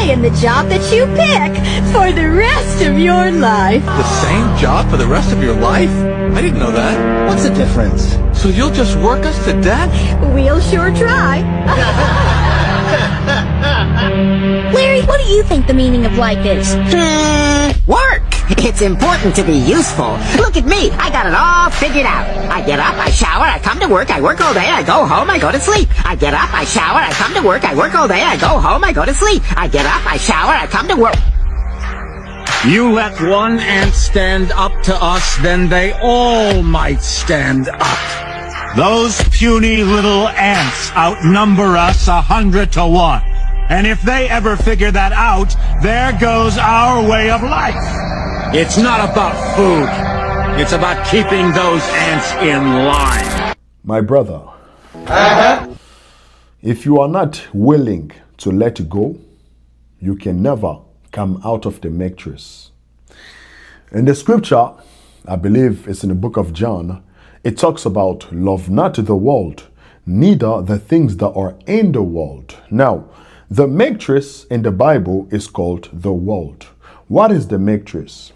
stay in the job that you pick for the rest of your life. The same job for the rest of your life? I didn't know that. What's the difference? So you'll just work us to death? We'll sure try. Larry, what do you think the meaning of life is? Work! It's important to be useful. Look at me. I got it all figured out. I get up, I shower, I come to work, I work all day, I go home, I go to sleep. I get up, I shower, I come to work, I work all day, I go home, I go to sleep. I get up, I shower, I come to work. You let one ant stand up to us, then they all might stand up. Those puny little ants outnumber us 100 to 1. And if they ever figure that out, there goes our way of life. It's not about food. It's about keeping those ants in line. My brother, if you are not willing to let go, you can never come out of the matrix. In the scripture, I believe it's in the book of John, it talks about love not the world, neither the things that are in the world. Now, the matrix in the Bible is called the world. What is the matrix?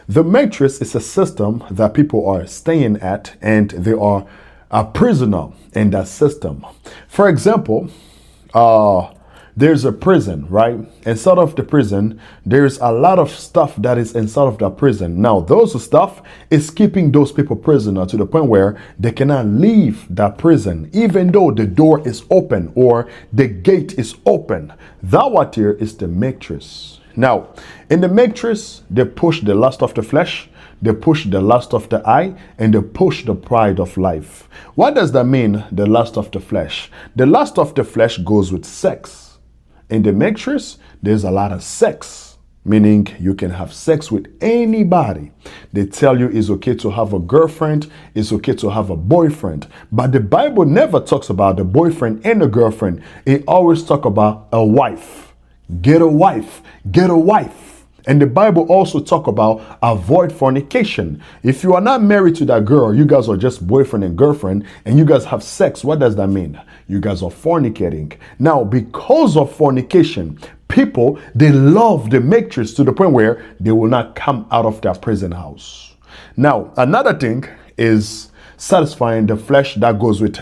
The matrix is a system that people are staying at, and they are a prisoner in that system. For example, there's a prison, right? Inside of the prison, there's a lot of stuff that is inside of that prison. Now, those stuff is keeping those people prisoner to the point where they cannot leave that prison, even though the door is open or the gate is open. That what here is the matrix. Now, in the matrix, they push the lust of the flesh, they push the lust of the eye, and they push the pride of life. What does that mean, the lust of the flesh? The lust of the flesh goes with sex. In the matrix, there's a lot of sex, meaning you can have sex with anybody. They tell you it's okay to have a girlfriend, it's okay to have a boyfriend. But the Bible never talks about the boyfriend and the girlfriend. It always talks about a wife. Get a wife, get a wife. And the Bible also talk about avoid fornication. If you are not married to that girl, you guys are just boyfriend and girlfriend, and you guys have sex, what does that mean? You guys are fornicating. Now, because of fornication, people, they love the matrix to the point where they will not come out of their prison house. Now, another thing is satisfying the flesh that goes with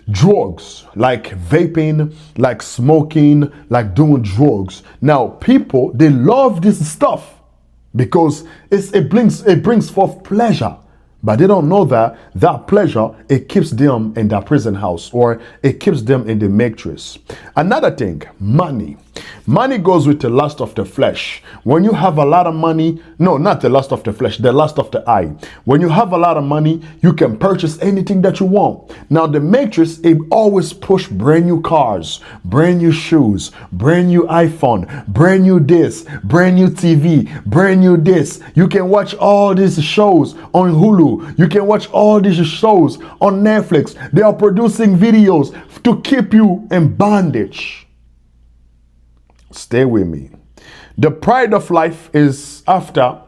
drugs, like vaping, like smoking, like doing drugs. Now, people, they love this stuff because it brings forth pleasure. But they don't know that that pleasure, it keeps them in their prison house, or it keeps them in the matrix. Another thing, money. Money goes with the lust of the flesh. When you have a lot of money, no, not the lust of the flesh, the lust of the eye. When you have a lot of money, you can purchase anything that you want. Now, the matrix, it always push brand new cars, brand new shoes, brand new iPhone, brand new this, brand new TV, brand new this. You can watch all these shows on Hulu. You can watch all these shows on Netflix. They are producing videos to keep you in bondage. Stay with me. The pride of life is after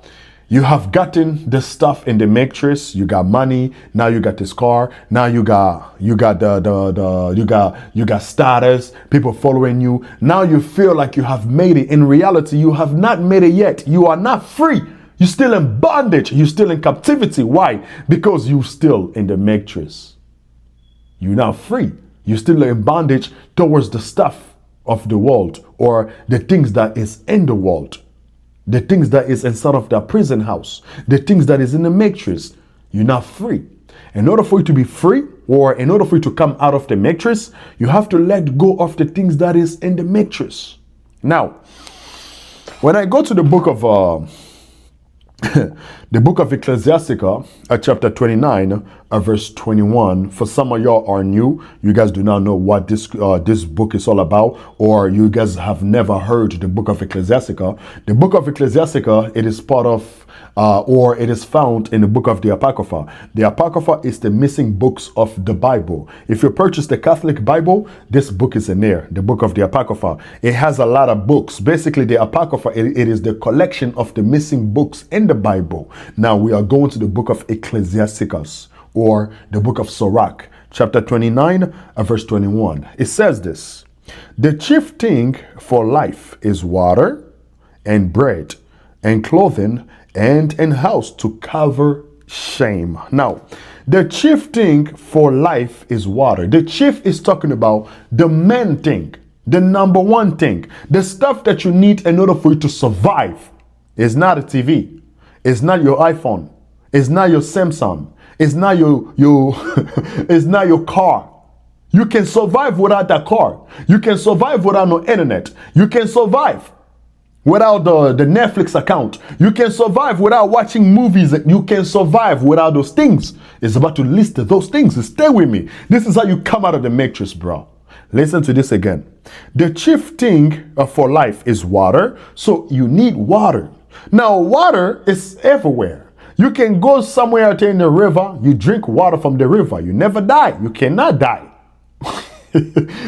you have gotten the stuff in the matrix. You got money. Now you got this car. Now you got status. People following you. Now you feel like you have made it. In reality, you have not made it yet. You are not free. You're still in bondage. You're still in captivity. Why? Because you're still in the matrix. You're not free. You're still in bondage towards the stuff of the world, or the things that is in the world, the things that is inside of that prison house, the things that is in the matrix. You're not free. In order for you to be free, or in order for you to come out of the matrix, you have to let go of the things that is in the matrix. Now, when I go to the book of the book of Ecclesiasticus, chapter 29, verse 21. For some of y'all are new, you guys do not know what this book is all about, or you guys have never heard the book of Ecclesiasticus. The book of Ecclesiasticus, it is part of, or it is found in the book of the Apocrypha. The Apocrypha is the missing books of the Bible. If you purchase the Catholic Bible, this book is in there, the book of the Apocrypha. It has a lot of books. Basically, the Apocrypha, it is the collection of the missing books in the Bible. Now we are going to the book of Ecclesiasticus, or the book of Sirach, chapter 29, verse 21. It says this: The chief thing for life is water and bread and clothing and an house to cover shame. Now, the chief thing for life is water. The chief is talking about the main thing, the number one thing, the stuff that you need in order for you to survive. It's not a TV. It's not your iPhone. It's not your Samsung. It's not your it's not your car. You can survive without that car. You can survive without no internet. You can survive without the Netflix account. You can survive without watching movies. You can survive without those things. It's about to list those things. Stay with me. This is how you come out of the matrix, bro. Listen to this again. The chief thing for life is water. So you need water. Now, water is everywhere. You can go somewhere out there in the river. You drink water from the river. You never die. You cannot die.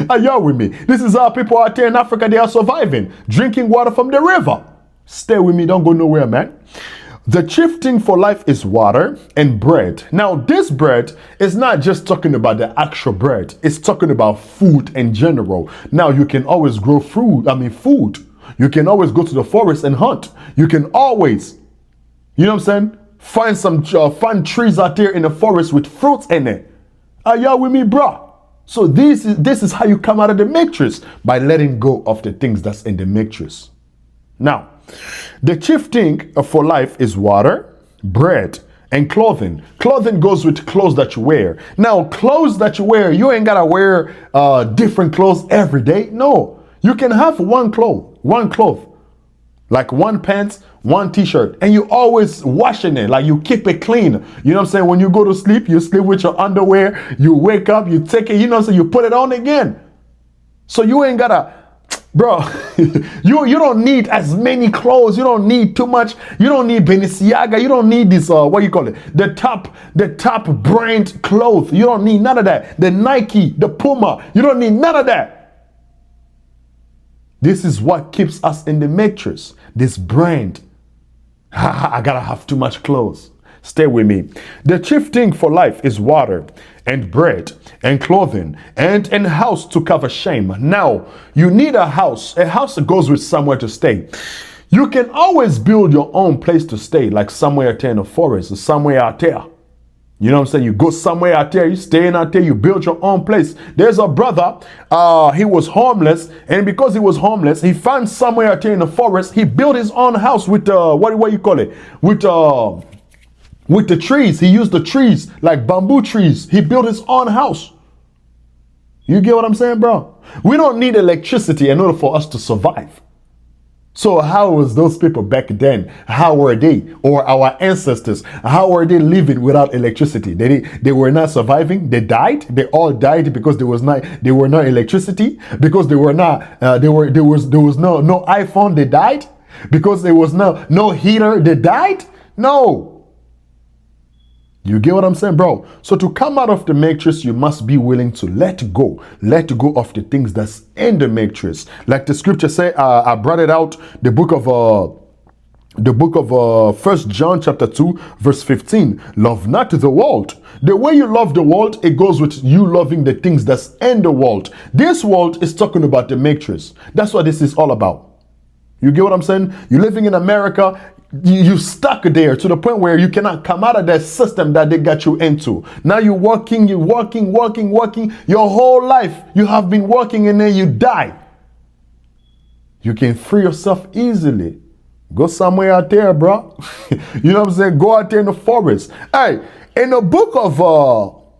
Are y'all with me? This is how people out there in Africa, they are surviving. Drinking water from the river. Stay with me. Don't go nowhere, man. The chief thing for life is water and bread. Now, this bread is not just talking about the actual bread. It's talking about food in general. Now, you can always grow food. You can always go to the forest and hunt. You can always, you know what I'm saying? Find some fun trees out there in the forest with fruits in it. Are y'all with me, bro? So this is how you come out of the matrix, by letting go of the things that's in the matrix. Now, the chief thing for life is water, bread, and clothing. Clothing goes with clothes that you wear. Now, clothes that you wear, you ain't gotta wear different clothes every day. No, you can have one cloth, like one pants, one t-shirt, and you always washing it, like you keep it clean. You know what I'm saying? When you go to sleep, you sleep with your underwear, you wake up, you take it, you know what I'm saying? You put it on again. So you ain't gotta, bro, you don't need as many clothes. You don't need too much. You don't need Balenciaga. You don't need this, what you call it? The top brand clothes. You don't need none of that. The Nike, the Puma. You don't need none of that. This is what keeps us in the matrix. This brand. I gotta have too much clothes. Stay with me. The chief thing for life is water and bread and clothing and a house to cover shame. Now, you need a house. A house that goes with somewhere to stay. You can always build your own place to stay, like somewhere out there in the forest or somewhere out there. You know what I'm saying? You go somewhere out there, you stay in out there, you build your own place. There's a brother, he was homeless, and because he was homeless, he found somewhere out there in the forest. He built his own house with what you call it? With the trees. He used the trees, like bamboo trees. He built his own house. You get what I'm saying, bro? We don't need electricity in order for us to survive. So how was those people back then? How were they? Or our ancestors, how were they living without electricity? They were not surviving. They died. They all died because there were no electricity, because there was no iPhone. They died because there was no heater. They died. No. You get what I'm saying, bro? So to come out of the matrix, you must be willing to let go of the things that's in the matrix. Like the scripture say, I brought it out, the book of 1 John chapter 2, verse 15. Love not the world. The way you love the world, it goes with you loving the things that's in the world. This world is talking about the matrix. That's what this is all about. You get what I'm saying? You're living in America. You stuck there to the point where you cannot come out of that system that they got you into. Now you're working your whole life. You have been working and then you die. You can free yourself easily. Go somewhere out there, bro. You know what I'm saying? Go out there in the forest. Hey, in the book of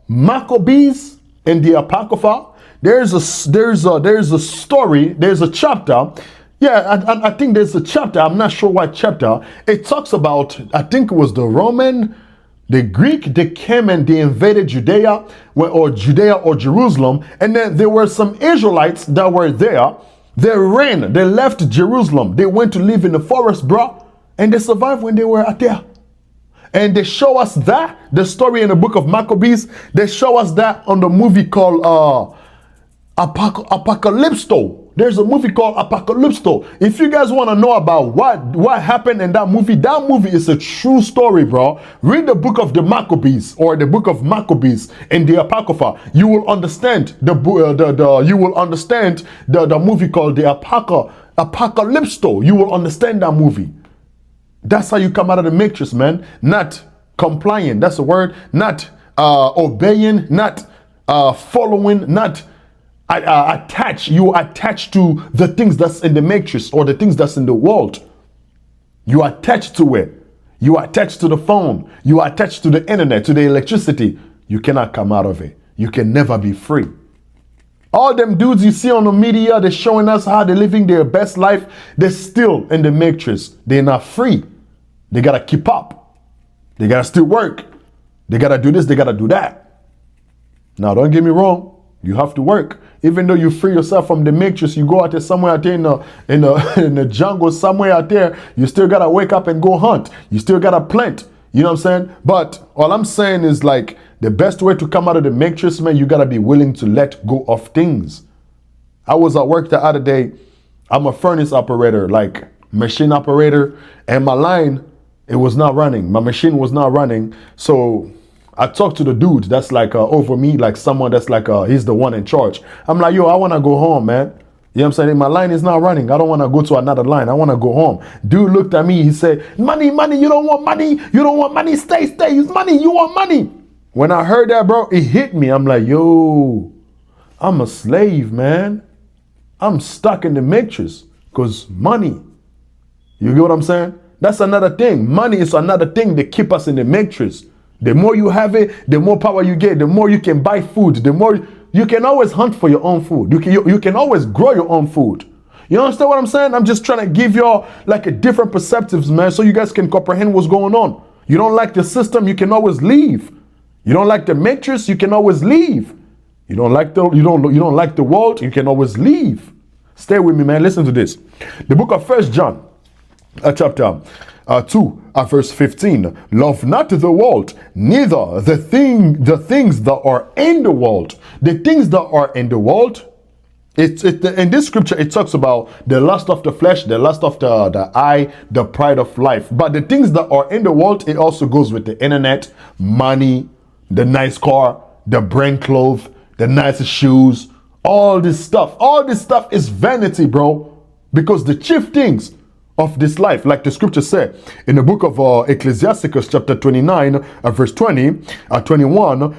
Maccabees in the Apocrypha, there's a story, there's a chapter. Yeah, I think there's a chapter, I'm not sure what chapter. It talks about, I think it was the Greek, they came and they invaded Judea or Jerusalem. And then there were some Israelites that were there. They ran, they left Jerusalem. They went to live in the forest, bro. And they survived when they were out there. And they show us that, the story in the book of Maccabees, they show us that on the movie called Apocalypto. There's a movie called Apocalypto. If you guys want to know about what happened in that movie is a true story, bro. Read the book of the Maccabees or the book of Maccabees in the Apocrypha. You will understand the movie called the Apocalypto. You will understand that movie. That's how you come out of the matrix, man. Not complying. That's the word. Not obeying. Not following. Not attach. You attach to the things that's in the matrix or the things that's in the world. You attach to it. You attach to the phone. You attach to the internet, to the electricity. You cannot come out of it. You can never be free. All them dudes you see on the media, they're showing us how they're living their best life. They're still in the matrix. They're not free. They gotta keep up. They gotta still work. They gotta do this. They gotta do that. Now, don't get me wrong. You have to work. Even though you free yourself from the matrix, you go out there somewhere out there in the jungle, somewhere out there, you still gotta wake up and go hunt. You still gotta plant. You know what I'm saying? But all I'm saying is like the best way to come out of the matrix, man, you gotta be willing to let go of things. I was at work the other day. I'm a furnace operator, like machine operator, and my line, it was not running. My machine was not running. So I talked to the dude that's like over me, like someone that's like, he's the one in charge. I'm like, yo, I want to go home, man. You know what I'm saying? My line is not running. I don't want to go to another line. I want to go home. Dude looked at me. He said, money, you don't want money. You don't want money. Stay. It's money. You want money. When I heard that, bro, it hit me. I'm like, yo, I'm a slave, man. I'm stuck in the matrix because money. You get what I'm saying? That's another thing. Money is another thing that keep us in the matrix. The more you have it, the more power you get, the more you can buy food, the more you can always hunt for your own food. You can always grow your own food. You understand what I'm saying? I'm just trying to give y'all like a different perspectives, man, so you guys can comprehend what's going on. You don't like the system, you can always leave. You don't like the matrix, you can always leave. You don't like the world, you can always leave. Stay with me, man. Listen to this. The book of 1 John, chapter 2, verse 15. Love not the world, neither the things that are in the world. The things that are in the world, in this scripture, it talks about the lust of the flesh, the lust of the eye, the pride of life. But the things that are in the world, it also goes with the internet, money, the nice car, the brand clothes, the nicest shoes, all this stuff. All this stuff is vanity, bro. Because the chief things of this life, like the scripture said in the book of Ecclesiasticus chapter 29, verse 21,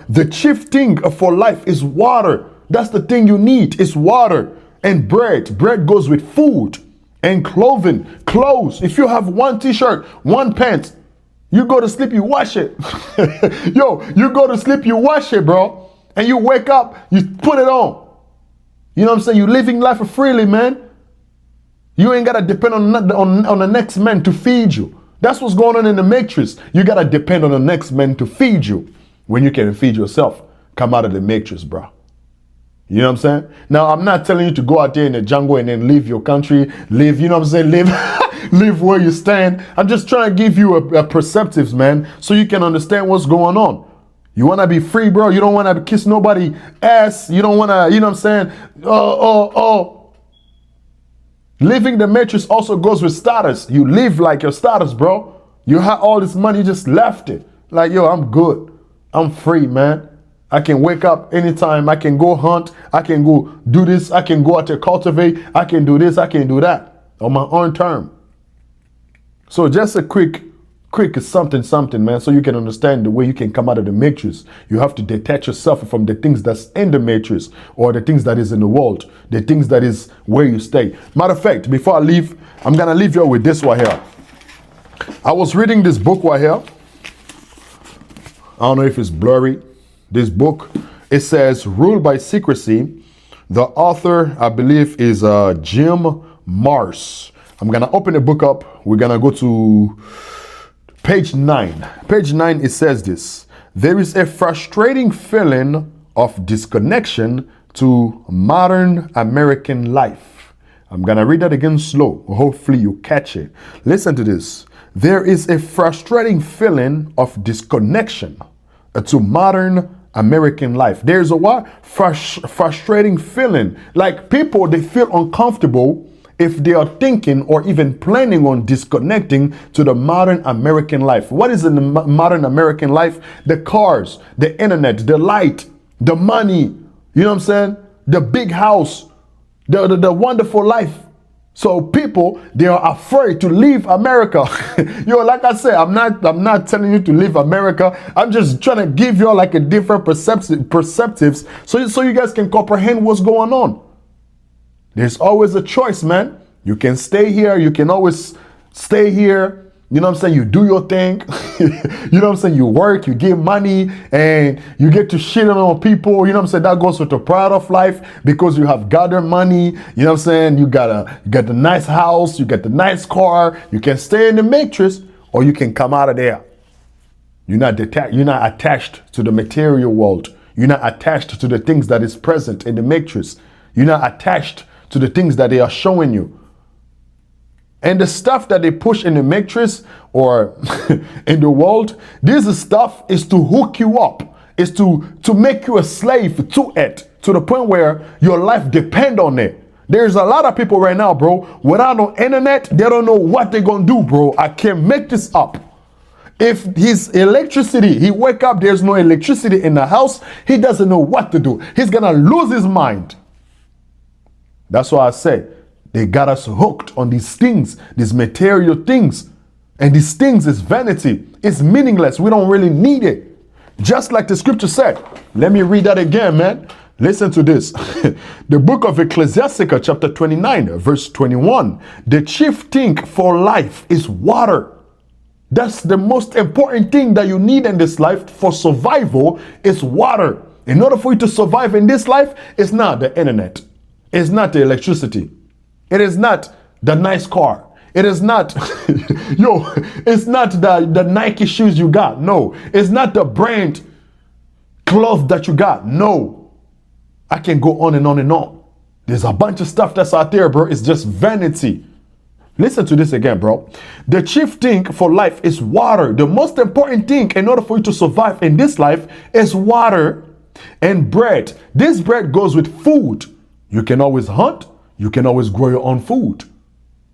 the chief thing for life is water. That's the thing you need, is water and bread. Bread goes with food and clothing, clothes. If you have one t-shirt, one pants, you go to sleep, you wash it. Yo, you go to sleep, you wash it, bro. And you wake up, you put it on. You know what I'm saying? You're living life freely, man. You ain't got to depend on the next man to feed you. That's what's going on in the matrix. You got to depend on the next man to feed you when you can feed yourself. Come out of the matrix, bro. You know what I'm saying? Now, I'm not telling you to go out there in the jungle and then leave your country, live, you know what I'm saying, live where you stand. I'm just trying to give you a perceptives, man, so you can understand what's going on. You want to be free, bro. You don't want to kiss nobody ass. You don't want to, you know what I'm saying? Living the matrix also goes with status. You live like your status, bro. You have all this money, you just left it. Like, yo, I'm good. I'm free, man. I can wake up anytime. I can go hunt. I can go do this. I can go out there cultivate. I can do this. I can do that on my own term. So just a quick something, man, so you can understand the way you can come out of the matrix. You have to detach yourself from the things that's in the matrix or the things that is in the world, the things that is where you stay. Matter of fact, before I leave, I'm going to leave you with this right here. I was reading this book right here. I don't know if it's blurry. This book, it says Ruled by Secrecy. The author, I believe, is Jim Marrs. I'm going to open the book up. We're going to go to Page 9. Page 9, it says this. There is a frustrating feeling of disconnection to modern American life. I'm going to read that again slow. Hopefully you catch it. Listen to this. There is a frustrating feeling of disconnection to modern American life. There's a what? Frustrating feeling. Like people, they feel uncomfortable if they are thinking or even planning on disconnecting to the modern American life. What is in the modern American life? The cars, the internet, the light, the money, you know what I'm saying? The big house, the wonderful life. So people, they are afraid to leave America. Yo, like I said, I'm not telling you to leave America. I'm just trying to give you like a different perspectives so you guys can comprehend what's going on. There's always a choice, man. You can stay here. You can always stay here. You know what I'm saying? You do your thing. You know what I'm saying? You work, you get money, and you get to shit on people. You know what I'm saying? That goes with the pride of life because you have gathered money. You know what I'm saying? You got the nice house, you got the nice car. You can stay in the matrix, or you can come out of there. You're not attached to the material world. You're not attached to the things that is present in the matrix. You're not attached to the things that they are showing you. And the stuff that they push in the matrix or in the world, this stuff is to hook you up, is to make you a slave to it, to the point where your life depends on it. There's a lot of people right now, bro, without no internet, they don't know what they're gonna do, bro. I can't make this up. If his electricity, he wake up, there's no electricity in the house, he doesn't know what to do. He's gonna lose his mind. That's why I say, they got us hooked on these things, these material things. And these things is vanity. It's meaningless. We don't really need it. Just like the scripture said. Let me read that again, man. Listen to this. The book of Ecclesiastes, chapter 29, verse 21. The chief thing for life is water. That's the most important thing that you need in this life for survival is water. In order for you to survive in this life, it's not the internet. It's not the electricity. It is not the nice car. It is not, it's not the Nike shoes you got. No. It's not the brand clothes that you got. No. I can go on and on and on. There's a bunch of stuff that's out there, bro. It's just vanity. Listen to this again, bro. The chief thing for life is water. The most important thing in order for you to survive in this life is water and bread. This bread goes with food. You can always hunt. You can always grow your own food.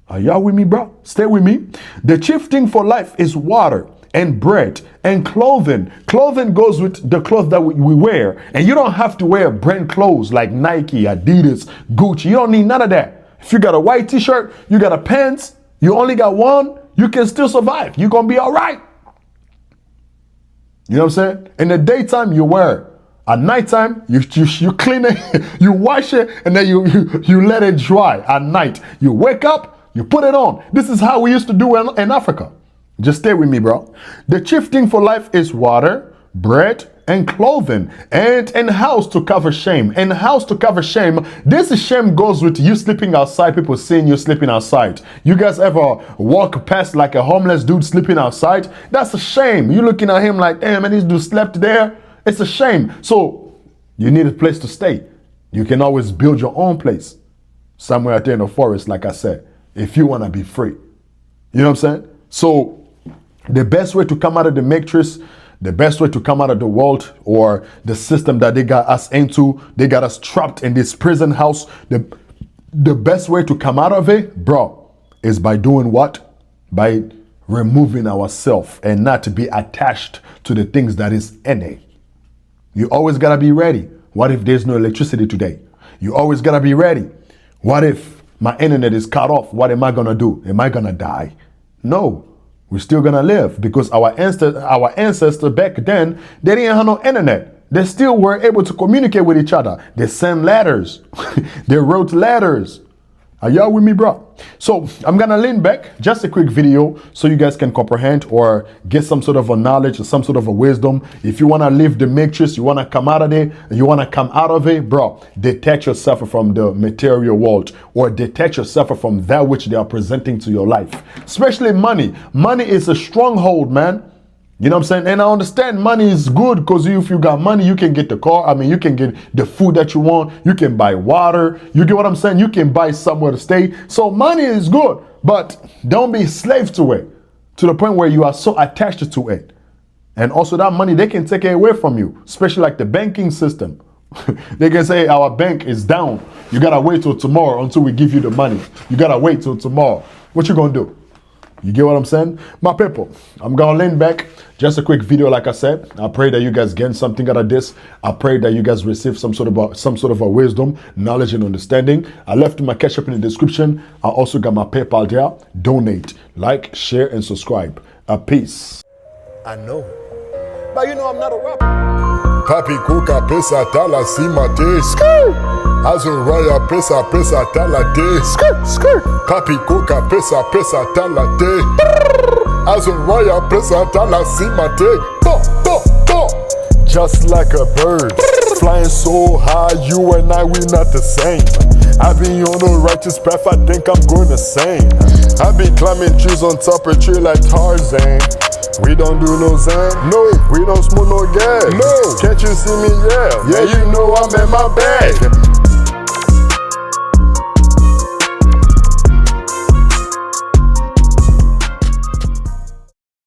Are y'all with me, bro? Stay with me. The chief thing for life is water and bread and clothing. Clothing goes with the clothes that we wear. And you don't have to wear brand clothes like Nike, Adidas, Gucci. You don't need none of that. If you got a white t-shirt, you got a pants, you only got one, you can still survive. You're going to be all right. You know what I'm saying? In the daytime, you wear it. At nighttime, you clean it, you wash it, and then you let it dry at night. You wake up, you put it on. This is how we used to do in Africa. Just stay with me, bro. The chief thing for life is water, bread, and clothing, and house to cover shame. And house to cover shame. This shame goes with you sleeping outside, people seeing you sleeping outside. You guys ever walk past like a homeless dude sleeping outside? That's a shame. You looking at him like, damn, man, this dude slept there. It's a shame. So you need a place to stay. You can always build your own place somewhere out there in the forest, like I said, if you want to be free. You know what I'm saying? So the best way to come out of the matrix, the best way to come out of the world or the system that they got us into, they got us trapped in this prison house. The best way to come out of it, bro, is by doing what? By removing ourselves and not to be attached to the things that is in it. You always got to be ready. What if there's no electricity today? You always got to be ready. What if my internet is cut off? What am I going to do? Am I going to die? No, we're still going to live because our ancestors back then, they didn't have no internet. They still were able to communicate with each other. They sent letters. They wrote letters. Are y'all with me, bro? So I'm gonna lean back, just a quick video so you guys can comprehend or get some sort of a knowledge or some sort of a wisdom. If you wanna leave the matrix, you wanna come out of it, you wanna come out of it, bro, detach yourself from the material world or detach yourself from that which they are presenting to your life. Especially money. Money is a stronghold, man. You know what I'm saying? And I understand money is good because if you got money, you can get the car. I mean, you can get the food that you want. You can buy water. You get what I'm saying? You can buy somewhere to stay. So money is good, but don't be slave to it to the point where you are so attached to it. And also that money, they can take it away from you, especially like the banking system. They can say our bank is down. You gotta wait till tomorrow until we give you the money. You gotta wait till tomorrow. What you gonna do? You get what I'm saying? My people, I'm gonna lean back. Just a quick video, like I said. I pray that you guys gain something out of this. I pray that you guys receive some sort of a wisdom, knowledge, and understanding. I left my cash up in the description. I also got my PayPal there. Donate, like, share, and subscribe. Peace. I know. But you know I'm not a rapper. Papi kuka pesa tala simate. Azuraya pesa tala de. Papi kuka pesa tala de. Azuraya pesa tala simate. Just like a bird, flying so high, you and I, we not the same. I be on a righteous path, I think I'm going insane. I be climbing trees on top of tree like Tarzan. We don't do no Zan, no, we don't smoke no gas. No, can't you see me? Yeah, you know I'm in my bag.